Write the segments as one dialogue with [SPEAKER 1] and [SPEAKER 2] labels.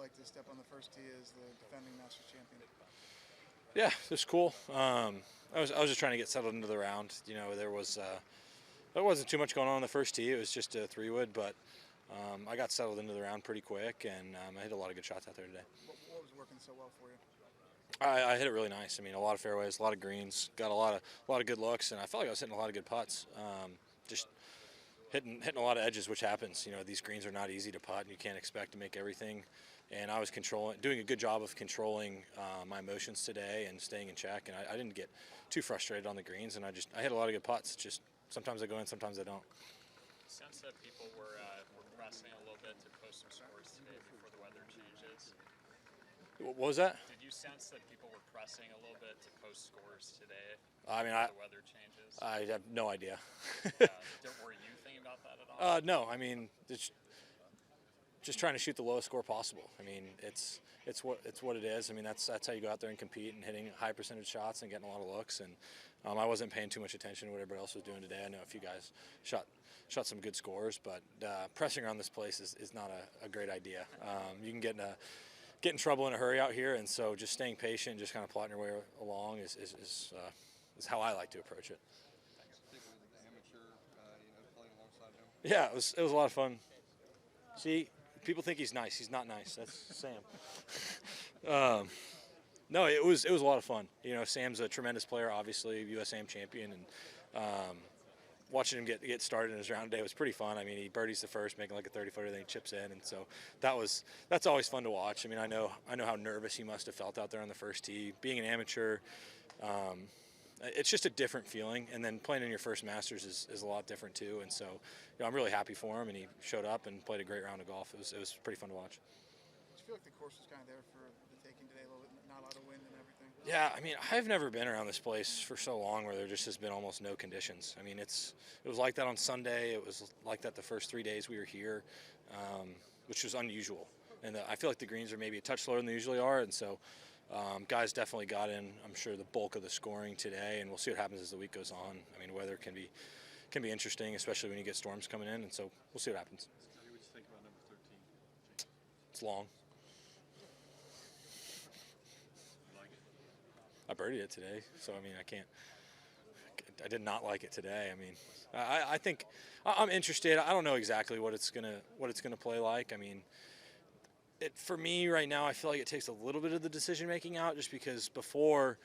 [SPEAKER 1] like to step on the first tee as the defending Masters champion?
[SPEAKER 2] Yeah, it was cool. I was just trying to get settled into the round. You know, there wasn't too much going on the first tee. It was just a 3-wood, but I got settled into the round pretty quick, and I hit a lot of good shots out there today.
[SPEAKER 1] What was working so well for you?
[SPEAKER 2] I hit it really nice. I mean, a lot of fairways, a lot of greens, got a lot of good looks, and I felt like I was hitting a lot of good putts. Just hitting a lot of edges, which happens. You know, these greens are not easy to putt, and you can't expect to make everything. And I was doing a good job of controlling my emotions today and staying in check. And I didn't get too frustrated on the greens, and I hit a lot of good putts. Just sometimes I go in, sometimes I don't.
[SPEAKER 3] Sense that people were pressing a little bit to post some scores today before the weather changes.
[SPEAKER 2] What was that?
[SPEAKER 3] Did you sense that people were pressing a little bit to post scores today
[SPEAKER 2] I mean,
[SPEAKER 3] before the weather changes?
[SPEAKER 2] I have no idea.
[SPEAKER 3] Were you thinking about that at all?
[SPEAKER 2] No, I mean, it's just trying to shoot the lowest score possible. I mean, it's what it is. I mean, that's how you go out there and compete and hitting high percentage shots and getting a lot of looks. And I wasn't paying too much attention to what everybody else was doing today. I know a few guys shot some good scores, but pressing around this place is not a great idea. You can get in trouble in a hurry out here, and so just staying patient, just kind of plotting your way along is how I like to approach it. Yeah, it was a lot of fun. See, people think he's nice. He's not nice. That's Sam. No, it was a lot of fun. You know, Sam's a tremendous player, obviously, USAM champion, and watching him get started in his round today was pretty fun. I mean, he birdies the first, making like a 30-footer, then he chips in, and so that's always fun to watch. I mean, I know how nervous he must have felt out there on the first tee. Being an amateur, it's just a different feeling, and then playing in your first Masters is a lot different too. And so, you know, I'm really happy for him, and he showed up and played a great round of golf. It was pretty fun to watch.
[SPEAKER 1] Did you feel like the course was kind of there for the taking today, a little bit, not a lot of wind and everything?
[SPEAKER 2] Yeah, I mean, I've never been around this place for so long where there just has been almost no conditions. I mean, it was like that on Sunday. It was like that the first 3 days we were here, which was unusual. And I feel like the greens are maybe a touch slower than they usually are, and so guys definitely got in, I'm sure, the bulk of the scoring today, and we'll see what happens as the week goes on. I mean, weather can be interesting, especially when you get storms coming in, and so we'll see what happens.
[SPEAKER 4] Scottie, what do you think about number 13?
[SPEAKER 2] It's long.
[SPEAKER 4] You like it?
[SPEAKER 2] I birdied it today, so I mean, I did not like it today. I mean, I think I'm interested. I don't know exactly what it's gonna play like. I mean, for me right now, I feel like it takes a little bit of the decision making out, just because before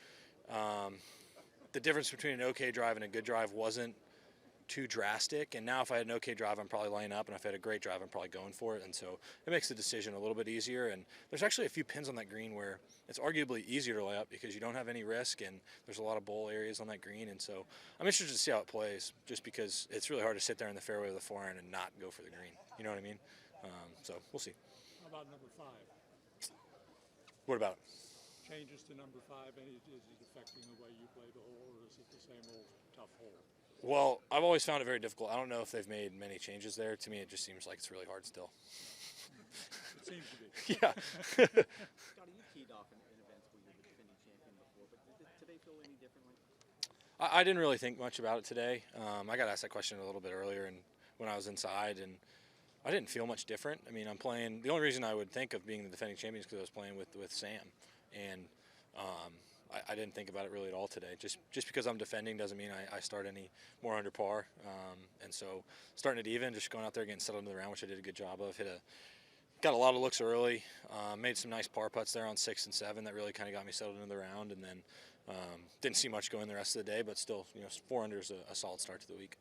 [SPEAKER 2] the difference between an okay drive and a good drive wasn't too drastic, and now if I had an okay drive, I'm probably laying up, and if I had a great drive, I'm probably going for it, and so it makes the decision a little bit easier. And there's actually a few pins on that green where it's arguably easier to lay up because you don't have any risk, and there's a lot of bowl areas on that green, and so I'm interested to see how it plays, just because it's really hard to sit there in the fairway with a forehand and not go for the green. You know what I mean? So we'll see.
[SPEAKER 5] How about number 5?
[SPEAKER 2] What about it?
[SPEAKER 5] Changes to number 5, and is it affecting the way you play the hole, or is it the same old tough hole?
[SPEAKER 2] Well, I've always found it very difficult. I don't know if they've made many changes there. To me, it just seems like it's really hard still.
[SPEAKER 5] It seems to be.
[SPEAKER 2] Yeah.
[SPEAKER 6] Scottie, you teed off in events where you're the defending champion before, but did today feel any differently?
[SPEAKER 2] I didn't really think much about it today. I got asked that question a little bit earlier, and when I was inside, and I didn't feel much different. I mean, I'm playing. The only reason I would think of being the defending champion is because I was playing with Sam, and I didn't think about it really at all today. Just because I'm defending doesn't mean I start any more under par. And so starting it even, just going out there getting settled into the round, which I did a good job of. Got a lot of looks early. Made some nice par putts there on 6 and 7 that really kind of got me settled into the round. And then didn't see much going the rest of the day, but still, 4 under is a solid start to the week.